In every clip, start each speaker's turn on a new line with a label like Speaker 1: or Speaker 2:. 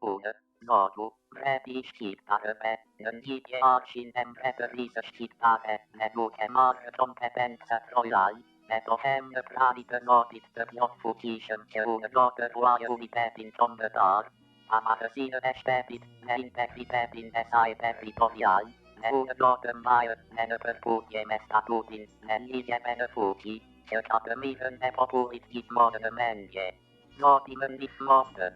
Speaker 1: 1. Nodu, repi szkiptarme, nędzige oczinem reperise szkiptare, neduke może kompetenza trojal, etohem pravi penodit de biofucation che un note ruae unipepin combetar, amahasine estepit, ne integritepin esai territorial, ne un notem bae, ne ne perputie me statutin, ne lige benefuci, che capemiven ne populit gizmonen menge. Notimen dismorde.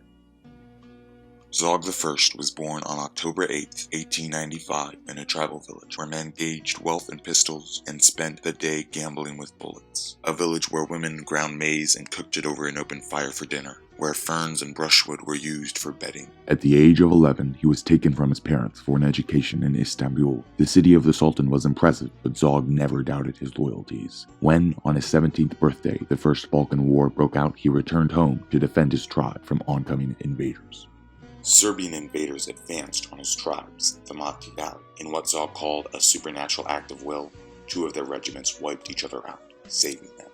Speaker 2: Zog I was born on October 8, 1895, in a tribal village where men gauged wealth in pistols and spent the day gambling with bullets. A village where women ground maize and cooked it over an open fire for dinner, where ferns and brushwood were used for bedding. At the age of 11, he was taken from his parents for an education in Istanbul. The city of the Sultan was impressive, but Zog never doubted his loyalties. When, on his 17th birthday, the First Balkan War broke out, he returned home to defend his tribe from oncoming invaders. Serbian invaders advanced on his tribes, the Mati Valley. In what Zog called a supernatural act of will, 2 of their regiments wiped each other out, saving them.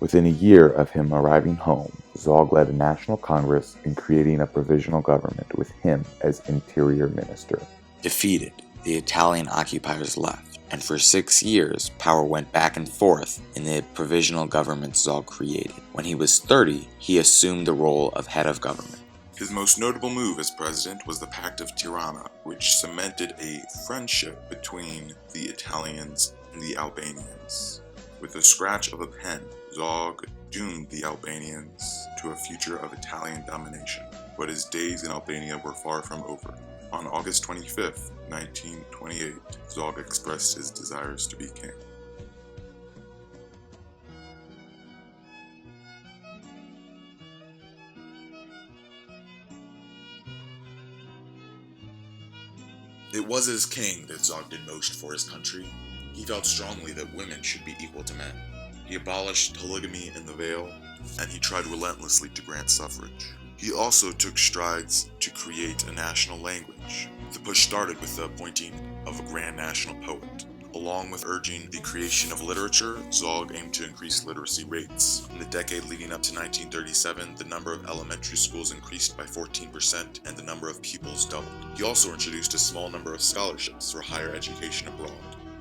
Speaker 2: Within a year of him arriving home, Zog led a national congress in creating a provisional government with him as interior minister. Defeated, the Italian occupiers left, and for 6 years, power went back and forth in the provisional government Zog created. When he was 30, he assumed the role of head of government. His most notable move as president was the Pact of Tirana, which cemented a friendship between the Italians and the Albanians. With the scratch of a pen, Zog doomed the Albanians to a future of Italian domination, but his days in Albania were far from over. On August 25, 1928, Zog expressed his desires to be king. It was as king that Zog did most for his country. He felt strongly that women should be equal to men. He abolished polygamy in the Vale, and he tried relentlessly to grant suffrage. He also took strides to create a national language. The push started with the appointing of a grand national poet. Along with urging the creation of literature, Zog aimed to increase literacy rates. In the decade leading up to 1937, the number of elementary schools increased by 14% and the number of pupils doubled. He also introduced a small number of scholarships for higher education abroad.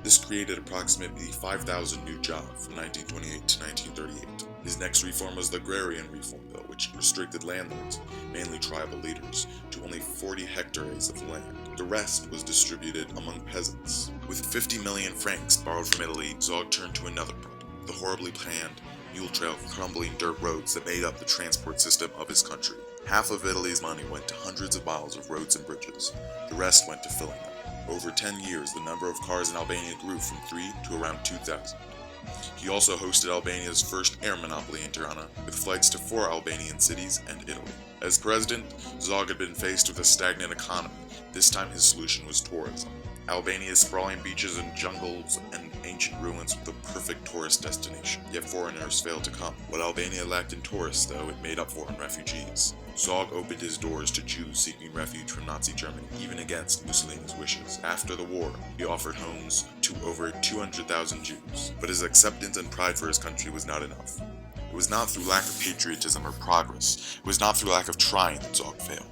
Speaker 2: This created approximately 5,000 new jobs from 1928 to 1938. His next reform was the Agrarian Reform Bill, which restricted landlords, mainly tribal leaders, to only 40 hectares of land. The rest was distributed among peasants. With 50 million francs borrowed from Italy, Zog turned to another problem: the horribly planned mule trail crumbling dirt roads that made up the transport system of his country. Half of Italy's money went to hundreds of miles of roads and bridges. The rest went to filling them. Over 10 years, the number of cars in Albania grew from 3 to around 2,000. He also hosted Albania's first air monopoly in Tirana, with flights to 4 Albanian cities and Italy. As president, Zog had been faced with a stagnant economy. This time his solution was tourism. Albania's sprawling beaches and jungles and ancient ruins were the perfect tourist destination, yet foreigners failed to come. What Albania lacked in tourists, though, it made up for in refugees. Zog opened his doors to Jews seeking refuge from Nazi Germany, even against Mussolini's wishes. After the war, he offered homes to over 200,000 Jews, but his acceptance and pride for his country was not enough. It was not through lack of patriotism or progress. It was not through lack of trying that Zog failed.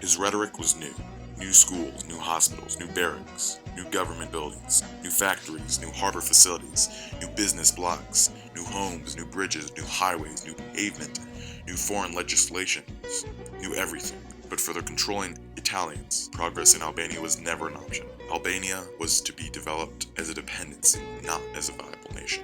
Speaker 2: His rhetoric was new. New schools, new hospitals, new barracks, new government buildings, new factories, new harbor facilities, new business blocks, new homes, new bridges, new highways, new pavement, new foreign legislations, new everything. But for the controlling Italians, progress in Albania was never an option. Albania was to be developed as a dependency, not as a viable nation.